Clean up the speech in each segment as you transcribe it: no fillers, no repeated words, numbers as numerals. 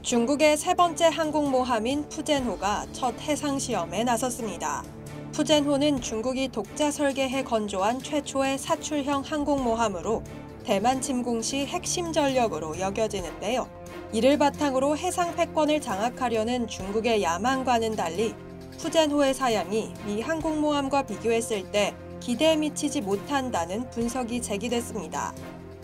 중국의 세 번째 항공모함인 푸젠호가 첫 해상시험에 나섰습니다. 푸젠호는 중국이 독자 설계해 건조한 최초의 사출형 항공모함으로 대만 침공 시 핵심 전력으로 여겨지는데요. 이를 바탕으로 해상 패권을 장악하려는 중국의 야망과는 달리 푸젠호의 사양이 미 항공모함과 비교했을 때 기대에 미치지 못한다는 분석이 제기됐습니다.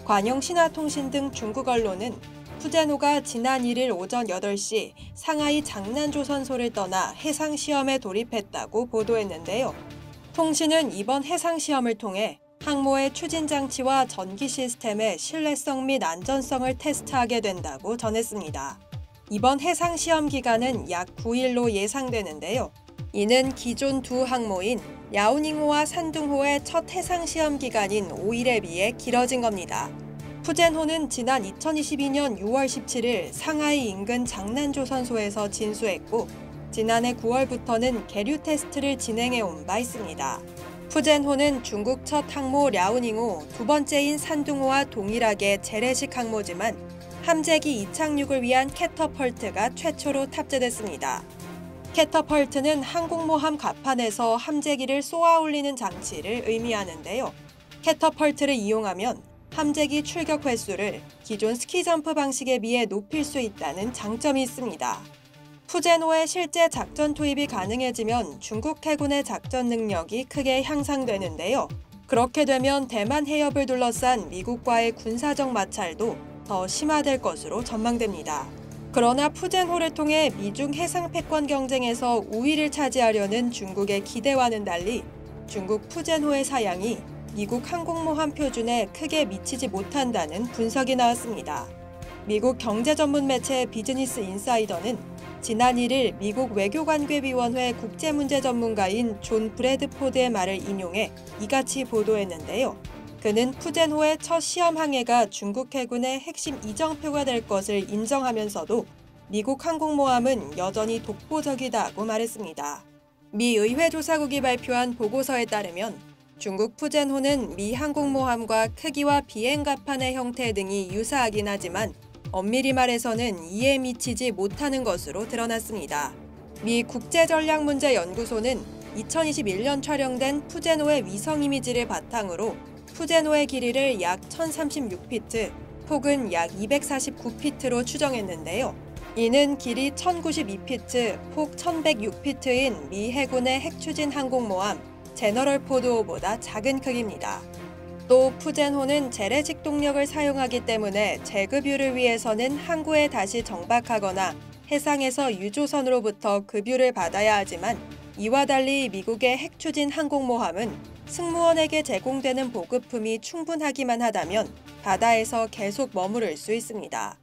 관영 신화통신 등 중국 언론은 푸젠호가 지난 1일 오전 8시 상하이 장난조선소를 떠나 해상시험에 돌입했다고 보도했는데요. 통신은 이번 해상시험을 통해 항모의 추진장치와 전기 시스템의 신뢰성 및 안전성을 테스트하게 된다고 전했습니다. 이번 해상시험 기간은 약 9일로 예상되는데요. 이는 기존 두 항모인 랴오닝호와 산둥호의 첫 해상시험 기간인 5일에 비해 길어진 겁니다. 푸젠호는 지난 2022년 6월 17일 상하이 인근 장난조선소에서 진수했고 지난해 9월부터는 계류 테스트를 진행해 온 바 있습니다. 푸젠호는 중국 첫 항모 랴오닝호, 두 번째인 산둥호와 동일하게 재래식 항모지만 함재기 이착륙을 위한 캐터펄트가 최초로 탑재됐습니다. 캐터펄트는 항공모함 갑판에서 함재기를 쏘아 올리는 장치를 의미하는데요. 캐터펄트를 이용하면 함재기 출격 횟수를 기존 스키점프 방식에 비해 높일 수 있다는 장점이 있습니다. 푸젠호의 실제 작전 투입이 가능해지면 중국 해군의 작전 능력이 크게 향상되는데요. 그렇게 되면 대만 해협을 둘러싼 미국과의 군사적 마찰도 더 심화될 것으로 전망됩니다. 그러나 푸젠호를 통해 미중 해상 패권 경쟁에서 우위를 차지하려는 중국의 기대와는 달리 중국 푸젠호의 사양이 미국 항공모함 표준에 크게 미치지 못한다는 분석이 나왔습니다. 미국 경제 전문 매체 비즈니스 인사이더는 지난 1일 미국 외교관계위원회 국제문제 전문가인 존 브래드포드의 말을 인용해 이같이 보도했는데요. 그는 푸젠호의 첫 시험 항해가 중국 해군의 핵심 이정표가 될 것을 인정하면서도 미국 항공모함은 여전히 독보적이다고 말했습니다. 미 의회조사국이 발표한 보고서에 따르면 중국 푸젠호는 미 항공모함과 크기와 비행갑판의 형태 등이 유사하긴 하지만 엄밀히 말해서는 이에 미치지 못하는 것으로 드러났습니다. 미 국제전략문제연구소는 2021년 촬영된 푸젠호의 위성 이미지를 바탕으로 푸젠호의 길이를 약 1036피트, 폭은 약 249피트로 추정했는데요. 이는 길이 1092피트, 폭 1106피트인 미 해군의 핵추진 항공모함 제너럴 포드호보다 작은 크기입니다. 또 푸젠호는 재래식 동력을 사용하기 때문에 재급유를 위해서는 항구에 다시 정박하거나 해상에서 유조선으로부터 급유를 받아야 하지만 이와 달리 미국의 핵추진 항공모함은 승무원에게 제공되는 보급품이 충분하기만 하다면 바다에서 계속 머무를 수 있습니다.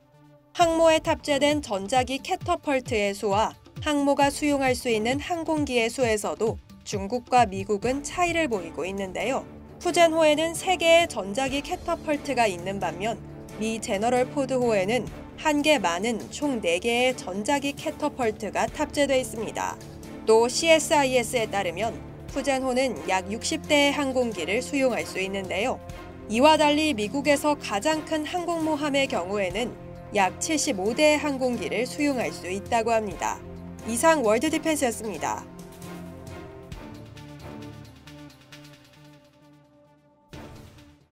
항모에 탑재된 전자기 캐터펄트의 수와 항모가 수용할 수 있는 항공기의 수에서도 중국과 미국은 차이를 보이고 있는데요. 푸젠호에는 3개의 전자기 캐터펄트가 있는 반면 미 제너럴 포드호에는 1개 많은 총 4개의 전자기 캐터펄트가 탑재되어 있습니다. 또 CSIS에 따르면 푸젠호는 약 60대의 항공기를 수용할 수 있는데요. 이와 달리 미국에서 가장 큰 항공모함의 경우에는 약 75대의 항공기를 수용할 수 있다고 합니다. 이상 월드디펜스였습니다.